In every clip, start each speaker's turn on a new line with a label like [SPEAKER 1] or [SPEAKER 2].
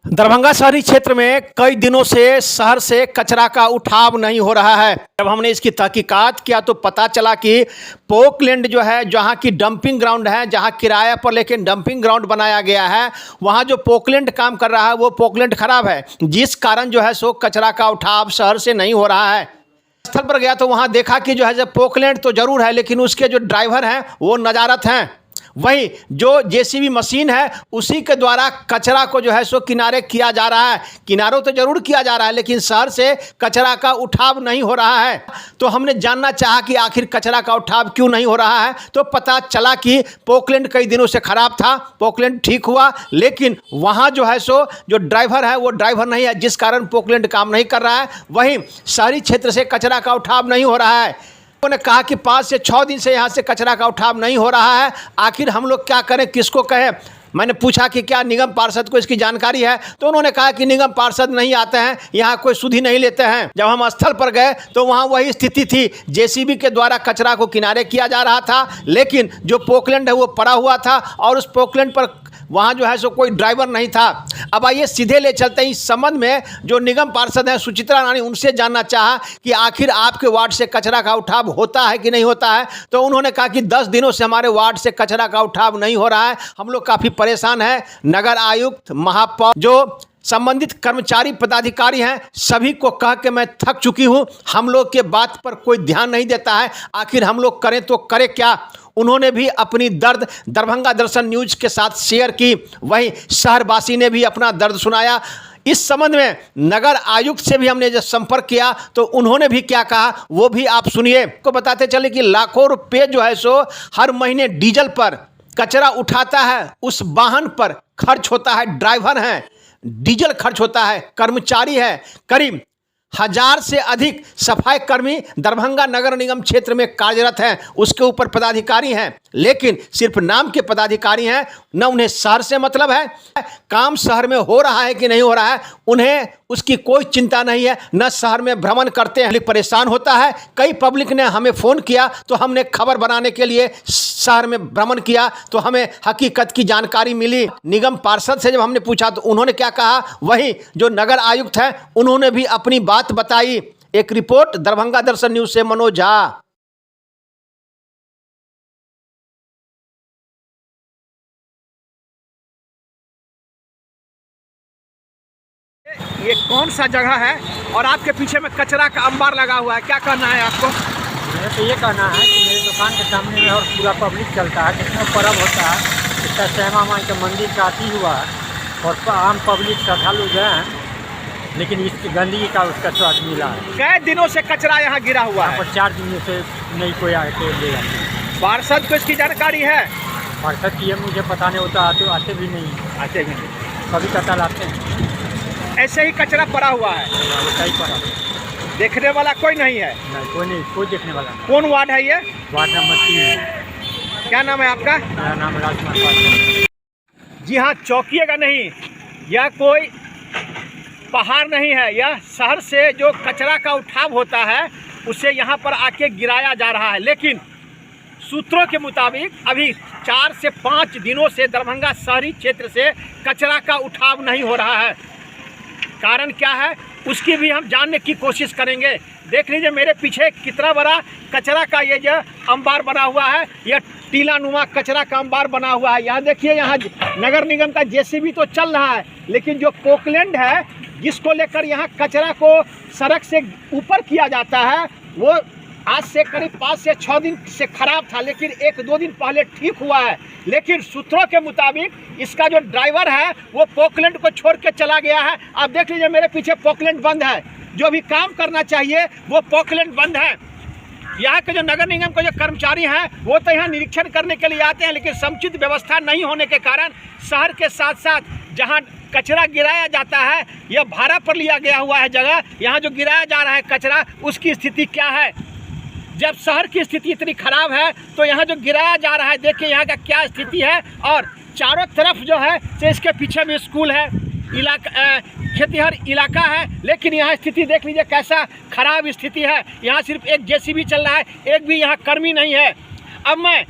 [SPEAKER 1] दरभंगा शहरी क्षेत्र में कई दिनों से शहर से कचरा का उठाव नहीं हो रहा है। जब हमने इसकी तहकीकात किया तो पता चला कि पोकलैंड जो है, जहां की डंपिंग ग्राउंड है, जहां किराया पर लेकिन डंपिंग ग्राउंड बनाया गया है, वहां जो पोकलैंड काम कर रहा है वो पोकलैंड खराब है, जिस कारण जो है सो कचरा का उठाव शहर से नहीं हो रहा है। स्थल पर गया तो वहां देखा कि जो है पोकलैंड तो जरूर है, लेकिन उसके जो ड्राइवर हैं वो नजारत हैं। वहीं जो जेसीबी मशीन है उसी के द्वारा कचरा को जो है सो किनारे किया जा रहा है। किनारों तो जरूर किया जा रहा है, लेकिन शहर से कचरा का उठाव नहीं हो रहा है। तो हमने जानना चाहा कि आखिर कचरा का उठाव क्यों नहीं हो रहा है, तो पता चला कि पोकलैंड कई दिनों से खराब था। पोकलैंड ठीक हुआ, लेकिन वहाँ जो है सो जो ड्राइवर है वो ड्राइवर नहीं है, जिस कारण पोकलैंड काम नहीं कर रहा है। वहीं शहरी क्षेत्र से कचरा का उठाव नहीं हो रहा है। उन्होंने कहा कि 5 से 6 दिन से यहाँ से कचरा का उठाव नहीं हो रहा है। आखिर हम लोग क्या करें, किसको कहें। मैंने पूछा कि क्या निगम पार्षद को इसकी जानकारी है, तो उन्होंने कहा कि निगम पार्षद नहीं आते हैं, यहाँ कोई सुधि नहीं लेते हैं। जब हम स्थल पर गए तो वहाँ वही स्थिति थी, जेसीबी के द्वारा कचरा को किनारे किया जा रहा था, लेकिन जो पोकलैंड है वो पड़ा हुआ था और उस पोकलैंड पर वहाँ जो है सो कोई ड्राइवर नहीं था। अब आइए सीधे ले चलते हैं इस संबंध में जो निगम पार्षद हैं सुचित्रा रानी, उनसे जानना चाहा कि आखिर आपके वार्ड से कचरा का उठाव होता है कि नहीं होता है। तो उन्होंने कहा कि 10 दिनों से हमारे वार्ड से कचरा का उठाव नहीं हो रहा है, हम लोग काफ़ी परेशान हैं। नगर आयुक्त, महापौर, जो संबंधित कर्मचारी पदाधिकारी हैं, सभी को कह के मैं थक चुकी हूं। हम लोग के बात पर कोई ध्यान नहीं देता है। आखिर हम लोग करें तो करें क्या। उन्होंने भी अपनी दर्द दरभंगा दर्शन न्यूज के साथ शेयर की, वहीं शहरवासी ने भी अपना दर्द सुनाया। इस संबंध में नगर आयुक्त से भी हमने जब संपर्क किया तो उन्होंने भी क्या कहा वो भी आप सुनिए। को बताते चले कि लाखों रुपये जो है सो हर महीने डीजल पर कचरा उठाता है, उस वाहन पर खर्च होता है, ड्राइवर हैं, डीजल खर्च होता है, कर्मचारी है, करीब 1000 से अधिक सफाई कर्मी दरभंगा नगर निगम क्षेत्र में कार्यरत हैं, उसके ऊपर पदाधिकारी हैं, लेकिन सिर्फ नाम के पदाधिकारी हैं। न उन्हें शहर से मतलब है, काम शहर में हो रहा है कि नहीं हो रहा है उन्हें उसकी कोई चिंता नहीं है, न शहर में भ्रमण करते हैं। परेशान होता है। कई पब्लिक ने हमें फ़ोन किया तो हमने खबर बनाने के लिए शहर में भ्रमण किया तो हमें हकीकत की जानकारी मिली। निगम पार्षद से जब हमने पूछा तो उन्होंने क्या कहा, वहीं जो नगर आयुक्त हैं उन्होंने भी अपनी बात बताई। एक रिपोर्ट दरभंगा दर्शन न्यूज से मनोज झा। ये कौन सा जगह है और आपके पीछे में कचरा का अंबार लगा हुआ है, क्या कहना है आपको?
[SPEAKER 2] मेरे तो ये कहना है कि मेरी दुकान के सामने में और पूरा पब्लिक चलता है, जिसमें पर्व होता है, इसका श्यामा माई के मंदिर का अति हुआ है और आम पब्लिक श्रद्धालु गए हैं, लेकिन इसकी गंदगी का उसका स्वाद मिला है।
[SPEAKER 1] कई दिनों से कचरा यहाँ गिरा हुआ है
[SPEAKER 2] और 4 दिन से नहीं कोई आके ले जाता।
[SPEAKER 1] पार्षद को इसकी जानकारी है?
[SPEAKER 2] पार्षद की ये मुझे पता नहीं होता, आते भी नहीं, कभी कतल आते हैं।
[SPEAKER 1] ऐसे ही कचरा पड़ा हुआ है,
[SPEAKER 2] सही पड़ा,
[SPEAKER 1] देखने वाला कोई नहीं है?
[SPEAKER 2] नहीं, कोई देखने वाला नहीं।
[SPEAKER 1] कौन वार्ड है ये?
[SPEAKER 2] वार्ड नंबर 3 है।
[SPEAKER 1] क्या नाम है आपका?
[SPEAKER 2] मेरा नाम राजकुमार।
[SPEAKER 1] जी हाँ, चौंकिएगा नहीं, यह कोई पहाड़ नहीं है, यह शहर से जो कचरा का उठाव होता है उसे यहाँ पर आके गिराया जा रहा है। लेकिन सूत्रों के मुताबिक अभी 4 से 5 दिनों से दरभंगा शहरी क्षेत्र से कचरा का उठाव नहीं हो रहा है। कारण क्या है उसकी भी हम जानने की कोशिश करेंगे। देख लीजिए मेरे पीछे कितना बड़ा कचरा का ये जो अंबार बना हुआ है, यह टीला नुमा कचरा का अंबार बना हुआ है। यहाँ देखिए, यहाँ नगर निगम का जेसीबी तो चल रहा है, लेकिन जो पोकलैंड है जिसको लेकर यहाँ कचरा को सड़क से ऊपर किया जाता है वो आज से करीब 5 से 6 दिन से खराब था, लेकिन 1-2 दिन पहले ठीक हुआ है। लेकिन सूत्रों के मुताबिक इसका जो ड्राइवर है वो पोकलैंड को छोड़ के चला गया है। आप देख लीजिए मेरे पीछे पोकलैंड बंद है, जो भी काम करना चाहिए वो पोकलैंड बंद है। यहाँ के जो नगर निगम के जो कर्मचारी हैं वो तो यहाँ निरीक्षण करने के लिए आते हैं, लेकिन समुचित व्यवस्था नहीं होने के कारण शहर के साथ साथ जहाँ कचरा गिराया जाता है यह भाड़ा पर लिया गया हुआ है जगह, यहाँ जो गिराया जा रहा है कचरा उसकी स्थिति क्या है। जब शहर की स्थिति इतनी खराब है तो यहाँ जो गिराया जा रहा है देखिए यहाँ का क्या स्थिति है। और चारों तरफ जो है तो इसके पीछे में स्कूल है, खेतीहर इलाका है, लेकिन यहाँ स्थिति देख लीजिए कैसा खराब स्थिति है। यहाँ सिर्फ एक जेसीबी चल रहा है, एक भी यहाँ कर्मी नहीं है। अब मैं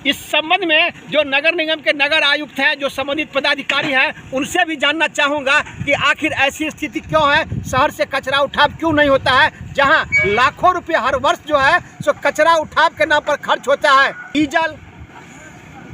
[SPEAKER 1] इस संबंध में जो नगर निगम के नगर आयुक्त हैं, जो संबंधित पदाधिकारी हैं, उनसे भी जानना चाहूँगा कि आखिर ऐसी स्थिति क्यों है, शहर से कचरा उठाव क्यों नहीं होता है, जहां लाखों रुपए हर वर्ष जो है सो कचरा उठाव के नाम पर खर्च होता है। डीजल,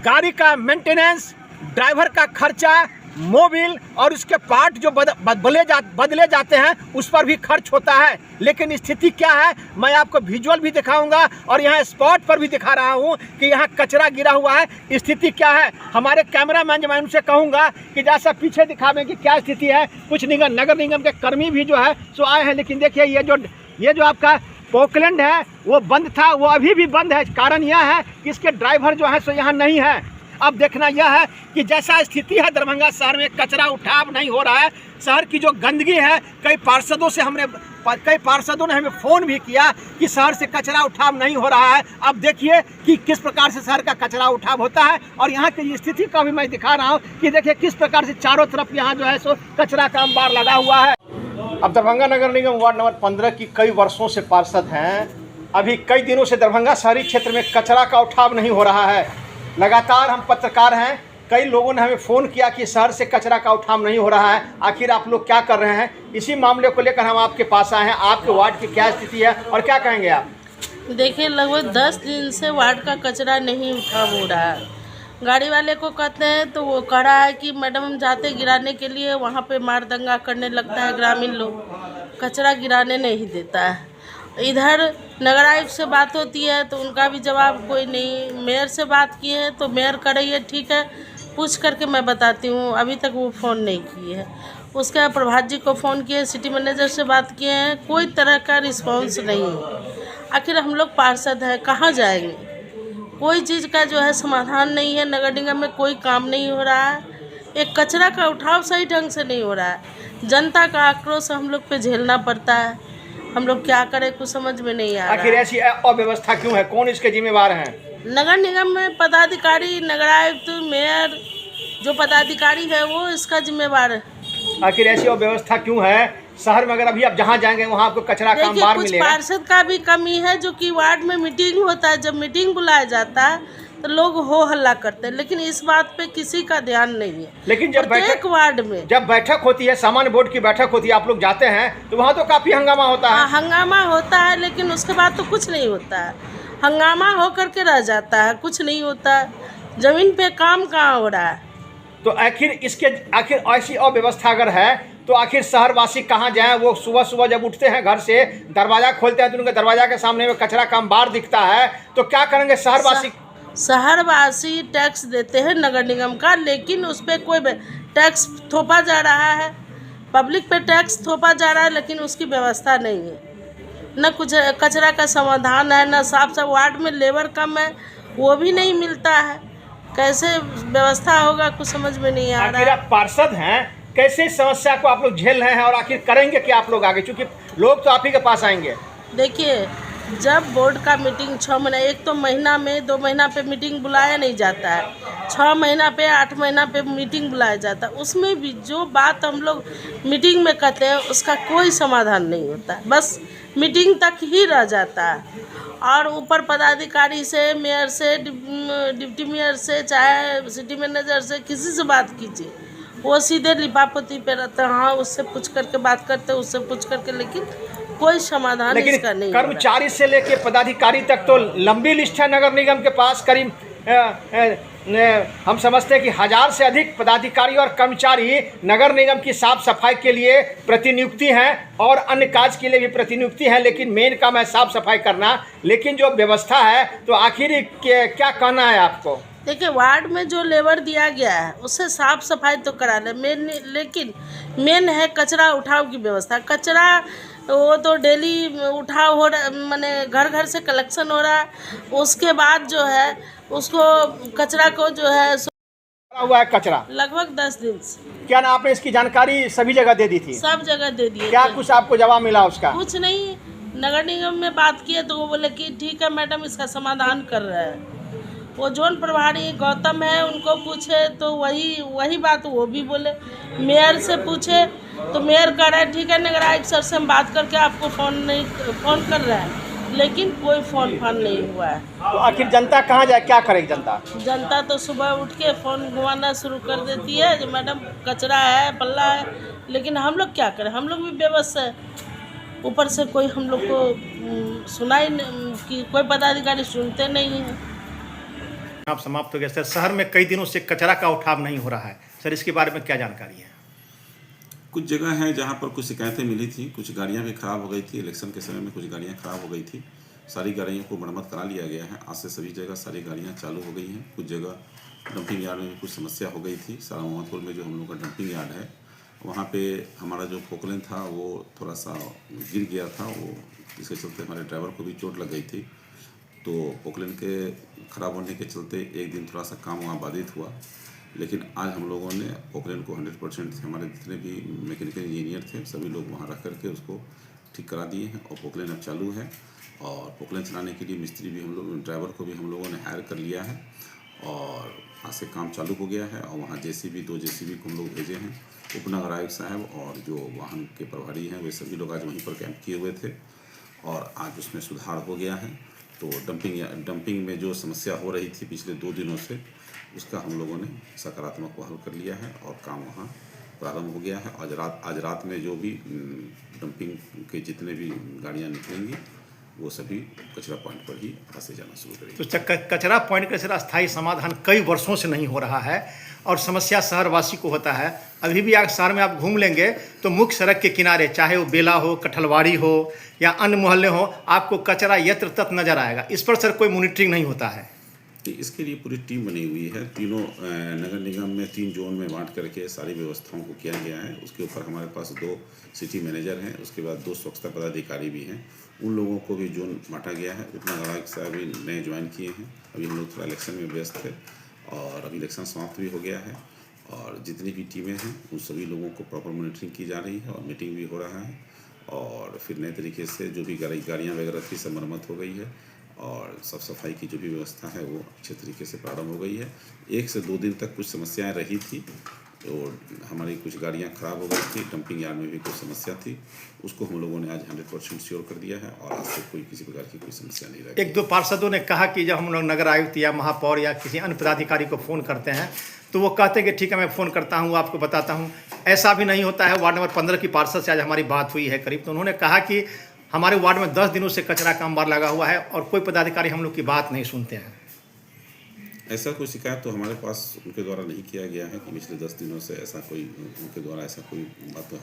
[SPEAKER 1] गाड़ी का मेंटेनेंस, ड्राइवर का खर्चा, मोबिल और उसके पार्ट जो बदले जाते हैं उस पर भी खर्च होता है। लेकिन स्थिति क्या है, मैं आपको विजुअल भी दिखाऊंगा और यहाँ स्पॉट पर भी दिखा रहा हूँ कि यहाँ कचरा गिरा हुआ है। स्थिति क्या है, हमारे कैमरामैन जो मैं उनसे कहूँगा कि जैसा पीछे दिखावें कि क्या स्थिति है। कुछ नगर निगम के कर्मी भी जो है सो आए हैं, लेकिन देखिए ये जो आपका पोकलैंड है वो बंद था, वो अभी भी बंद है। कारण यह है कि इसके ड्राइवर जो है सो यहाँ नहीं है। अब देखना यह है कि जैसा स्थिति है दरभंगा शहर में, कचरा उठाव नहीं हो रहा है। शहर की जो गंदगी है, कई पार्षदों ने हमें फ़ोन भी किया कि शहर से कचरा उठाव नहीं हो रहा है। अब देखिए कि किस प्रकार से शहर का कचरा उठाव होता है और यहाँ की स्थिति का भी मैं दिखा रहा हूँ कि देखिए किस प्रकार से चारों तरफ यहाँ जो है सो कचरा का अंबार लगा हुआ है। अब दरभंगा नगर निगम वार्ड नंबर 15 की कई वर्षों से पार्षद हैं। अभी कई दिनों से दरभंगा शहरी क्षेत्र में कचरा का उठाव नहीं हो रहा है। लगातार हम पत्रकार हैं, कई लोगों ने हमें फ़ोन किया कि शहर से कचरा का उठाव नहीं हो रहा है, आखिर आप लोग क्या कर रहे हैं। इसी मामले को लेकर हम आपके पास आए हैं। आपके वार्ड की क्या स्थिति है और क्या कहेंगे आप?
[SPEAKER 3] देखिए, लगभग 10 दिन से वार्ड का कचरा नहीं उठाव हो रहा है। गाड़ी वाले को कहते हैं तो वो कह रहा है कि मैडम हम जाते गिराने के लिए, वहाँ पे मार दंगा करने लगता है ग्रामीण लोग, कचरा गिराने नहीं देता है। इधर नगर आयुक्त से बात होती है तो उनका भी जवाब कोई नहीं। मेयर से बात किए हैं तो मेयर कह रही है ठीक है, पूछ करके मैं बताती हूँ। अभी तक वो फ़ोन नहीं किए हैं। उसके बाद प्रभात जी को फ़ोन किए, सिटी मैनेजर से बात किए हैं, कोई तरह का रिस्पांस नहीं है। आखिर हम लोग पार्षद हैं, कहाँ जाएंगे? कोई चीज़ का जो है समाधान नहीं है। नगर निगम में कोई काम नहीं हो रहा है। एक कचरा का उठाव सही ढंग से नहीं हो रहा है। जनता का आक्रोश हम लोग पे झेलना पड़ता है। हम लोग क्या करें, कुछ समझ में नहीं आ रहा।
[SPEAKER 1] आखिर ऐसी अव्यवस्था क्यों है, कौन इसके जिम्मेवार हैं?
[SPEAKER 3] नगर निगम में पदाधिकारी, नगर आयुक्त, मेयर, जो पदाधिकारी है वो इसका जिम्मेवार है।
[SPEAKER 1] आखिर ऐसी अव्यवस्था क्यों है शहर में? अगर अभी आप जहाँ जाएंगे वहाँ आपको कचरा का अंबार
[SPEAKER 3] कुछ
[SPEAKER 1] मिलेगा।
[SPEAKER 3] पार्षद का भी कमी है, जो कि वार्ड में मीटिंग होता है, जब मीटिंग बुलाया जाता है तो लोग हो हल्ला करते हैं, लेकिन इस बात पे किसी का ध्यान नहीं है।
[SPEAKER 1] लेकिन जब
[SPEAKER 3] वार्ड में
[SPEAKER 1] जब बैठक होती है, सामान्य बोर्ड की बैठक होती है, आप लोग जाते हैं तो वहाँ तो काफ़ी हंगामा होता है।
[SPEAKER 3] हंगामा होता है, लेकिन उसके बाद तो कुछ नहीं होता है। हंगामा हो करके रह जाता है, कुछ नहीं होता है। जमीन पे काम कहाँ हो रहा है?
[SPEAKER 1] तो आखिर ऐसी अव्यवस्था अगर है तो आखिर शहरवासी कहाँ जाएं? वो सुबह जब उठते हैं घर से, दरवाज़ा खोलते हैं तो उनके दरवाजा के सामने में कचरा का अंबार दिखता है, तो क्या करेंगे शहरवासी?
[SPEAKER 3] शहरवासी टैक्स देते हैं नगर निगम का, लेकिन उस पर कोई टैक्स थोपा जा रहा है, पब्लिक पे टैक्स थोपा जा रहा है, लेकिन उसकी व्यवस्था नहीं है। न कुछ कचरा का समाधान है, न साफ वार्ड में लेबर कम है, वो भी नहीं मिलता है। कैसे व्यवस्था होगा, कुछ समझ में नहीं आ रहा है।
[SPEAKER 1] आप पार्षद हैं, कैसे समस्या को आप लोग झेल रहे हैं और आखिर करेंगे क्या आप लोग आगे, क्योंकि लोग तो आप ही के पास आएंगे?
[SPEAKER 3] देखिए, जब बोर्ड का मीटिंग 6 महीना, एक तो महीना में 2 महीना पे मीटिंग बुलाया नहीं जाता है, 6 महीना पे 8 महीना पे मीटिंग बुलाया जाता है, उसमें भी जो बात हम लोग मीटिंग में कहते हैं उसका कोई समाधान नहीं होता है, बस मीटिंग तक ही रह जाता है। और ऊपर पदाधिकारी से, मेयर से, डिप्टी मेयर से, चाहे सिटी मैनेजर से, किसी से बात कीजिए, वो सीधे लिपापोती पे रहते हैं। हाँ, उससे पूछ करके बात करते हैं, उससे पूछ करके, लेकिन कोई समाधान इसका नहीं।
[SPEAKER 1] कर्मचारी से लेके पदाधिकारी तक तो लंबी लिस्ट है नगर निगम के पास। करीब हम समझते हैं कि 1000 से अधिक पदाधिकारी और कर्मचारी नगर निगम की साफ सफाई के लिए प्रतिनियुक्ति हैं और अन्य कार्य के लिए भी प्रतिनियुक्ति हैं, लेकिन मेन काम है साफ सफाई करना। लेकिन जो व्यवस्था है तो आखिर क्या कहना है आपको?
[SPEAKER 3] देखिए, वार्ड में जो लेबर दिया गया है उससे साफ सफाई तो करा ले, लेकिन मेन है कचरा उठाव की व्यवस्था। कचरा वो तो डेली उठाव हो रहा, माने घर घर से कलेक्शन हो रहा है। उसके बाद जो है उसको कचरा को जो है
[SPEAKER 1] हुआ है कचरा
[SPEAKER 3] लगभग 10 दिन से।
[SPEAKER 1] क्या ना आपने इसकी जानकारी सभी जगह दे दी थी?
[SPEAKER 3] सब जगह दे दिए।
[SPEAKER 1] क्या कुछ आपको जवाब मिला उसका?
[SPEAKER 3] कुछ नहीं। नगर निगम में बात किए तो वो बोले कि ठीक है मैडम, इसका समाधान कर रहे हैं। वो जोन प्रभारी गौतम है, उनको पूछे तो वही बात वो भी बोले। मेयर से पूछे तो मेयर कह रहा है ठीक है, नगर आयुक्त सर से हम बात करके आपको फ़ोन कर रहा है, लेकिन कोई फ़ोन फान नहीं हुआ है।
[SPEAKER 1] तो आखिर जनता कहाँ जाए, क्या करेगी जनता?
[SPEAKER 3] जनता तो सुबह उठ के फ़ोन घुमाना शुरू कर देती है जो मैडम कचरा है बल्ला है, लेकिन हम लोग क्या करें, हम लोग भी बेबस है। ऊपर से कोई हम लोग को सुनाई कि कोई पदाधिकारी सुनते नहीं हैं।
[SPEAKER 1] आप समाप्त हो गया सर। शहर में कई दिनों से कचरा का उठाव नहीं हो रहा है सर, इसके बारे में क्या जानकारी है?
[SPEAKER 4] कुछ जगह है जहाँ पर कुछ शिकायतें मिली थी, कुछ गाड़ियाँ भी ख़राब हो गई थी। इलेक्शन के समय में कुछ गाड़ियाँ ख़राब हो गई थी, सारी गाड़ियों को मरम्मत करा लिया गया है। आज से सभी जगह सारी गाड़ियाँ चालू हो गई हैं। कुछ जगह डंपिंग यार्ड में भी कुछ समस्या हो गई थी। सारा मोहम्मदपुर में जो हम लोग का डंपिंग यार्ड है, वहाँ पे हमारा जो पोकलेन था वो थोड़ा सा गिर गया था, वो जिसके चलते हमारे ड्राइवर को भी चोट लग गई थी। तो पोकलेन के ख़राब होने के चलते एक दिन थोड़ा सा काम वहाँ बाधित हुआ, लेकिन आज हम लोगों ने पोकलेन को 100% हमारे जितने भी मैकेनिकल इंजीनियर थे सभी लोग वहाँ रख करके उसको ठीक करा दिए हैं और पोकलेन अब चालू है। और पोकलेन चलाने के लिए मिस्त्री भी हम लोग, ड्राइवर को भी हम लोगों ने हायर कर लिया है और आज से काम चालू हो गया है। और वहाँ जेसीबी 2 जेसीबी को हम लोग भेजे हैं। उपनगर आयुक्त साहब और जो वाहन के प्रभारी हैं वे सभी लोग आज वहीं पर कैंप किए हुए थे और आज उसमें सुधार हो गया है। तो डंपिंग में जो समस्या हो रही थी पिछले 2 दिनों से, उसका हम लोगों ने सकारात्मक हल कर लिया है और काम वहाँ प्रारंभ हो गया है। आज रात में जो भी डंपिंग के जितने भी गाड़ियाँ निकलेंगी वो सभी कचरा पॉइंट पर ही फंसे जाना शुरू करेंगे।
[SPEAKER 1] तो कचरा पॉइंट का सर स्थायी समाधान कई वर्षों से नहीं हो रहा है और समस्या शहरवासी को होता है। अभी भी आप शहर में आप घूम लेंगे तो मुख्य सड़क के किनारे, चाहे वो बेला हो, कठलवाड़ी हो या अन्य मोहल्ले हो, आपको कचरा यत्र तत्र नजर आएगा। इस पर सर कोई मॉनिटरिंग नहीं होता है?
[SPEAKER 4] इसके लिए पूरी टीम बनी हुई है। तीनों नगर निगम में 3 जोन में बांट करके सारी व्यवस्थाओं को किया गया है। उसके ऊपर हमारे पास 2 सिटी मैनेजर हैं, उसके बाद 2 स्वच्छता पदाधिकारी भी हैं। उन लोगों को भी जोन बांटा गया है। उपनगर आयुक्त साहब भी नए ज्वाइन किए हैं। अभी हम लोग थोड़ा इलेक्शन में व्यस्त थे और अभी इलेक्शन समाप्त भी हो गया है और जितनी भी टीमें हैं उन सभी लोगों को प्रॉपर मॉनिटरिंग की जा रही है और मीटिंग भी हो रहा है। और फिर नए तरीके से जो भी गाड़ियाँ वगैरह थी सब मरम्मत हो गई है और साफ सफाई की जो भी व्यवस्था है वो अच्छे तरीके से प्रारंभ हो गई है। 1 से 2 दिन तक कुछ समस्याएं रही थी और हमारी कुछ गाड़ियां खराब हो गई थी, डंपिंग यार्ड में भी कुछ समस्या थी, उसको हम लोगों ने आज 100% श्योर कर दिया है और आज से कोई किसी प्रकार की कोई समस्या नहीं रही।
[SPEAKER 1] 1-2 पार्षदों ने कहा कि जब हम लोग नगर आयुक्त या महापौर या किसी अन्य पदाधिकारी को फ़ोन करते हैं तो वो कहते हैं कि ठीक है मैं फ़ोन करता हूँ, आपको बताता हूँ। ऐसा भी नहीं होता है। वार्ड नंबर 15 की पार्षद से आज हमारी बात हुई है करीब, तो उन्होंने कहा कि हमारे वार्ड में 10 दिनों से कचरा का अंबार लगा हुआ है और कोई पदाधिकारी हम लोग की बात नहीं सुनते हैं।
[SPEAKER 4] ऐसा कोई शिकायत तो हमारे पास उनके द्वारा नहीं किया गया है कि पिछले 10 दिनों से ऐसा कोई उनके द्वारा ऐसा कोई बात तो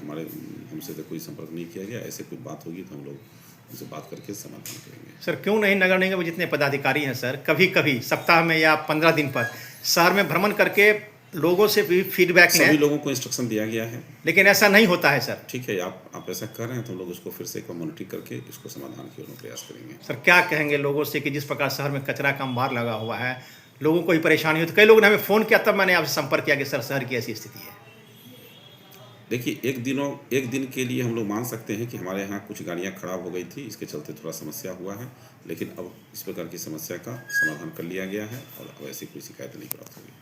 [SPEAKER 4] हमसे तो कोई संपर्क नहीं किया गया। ऐसे कोई बात होगी तो हम लोग उनसे बात करके समाधान करेंगे।
[SPEAKER 1] सर क्यों नहीं नगर निगम में जितने पदाधिकारी हैं सर, कभी कभी सप्ताह में या 15 दिन पर शहर में भ्रमण करके लोगों से भी फीडबैक लें?
[SPEAKER 4] सभी लोगों को इंस्ट्रक्शन दिया गया है,
[SPEAKER 1] लेकिन ऐसा नहीं होता है सर।
[SPEAKER 4] ठीक है, आप ऐसा कर रहे हैं तो हम लोग उसको फिर से एक बार मॉनिटरिंग करके इसको समाधान की ओर प्रयास करेंगे।
[SPEAKER 1] सर क्या कहेंगे लोगों से कि जिस प्रकार शहर में कचरा का अंबार लगा हुआ है, लोगों को ही परेशानी होती है? कई लोगों ने हमें फ़ोन किया, तब मैंने आपसे संपर्क किया कि सर शहर की ऐसी स्थिति है।
[SPEAKER 4] देखिए, एक दिन के लिए हम लोग मान सकते हैं कि हमारे यहाँ कुछ गाड़ियाँ खराब हो गई थी, इसके चलते थोड़ा समस्या हुआ है, लेकिन अब इस प्रकार की समस्या का समाधान कर लिया गया है और अब ऐसी कोई शिकायत नहीं प्राप्त होगी।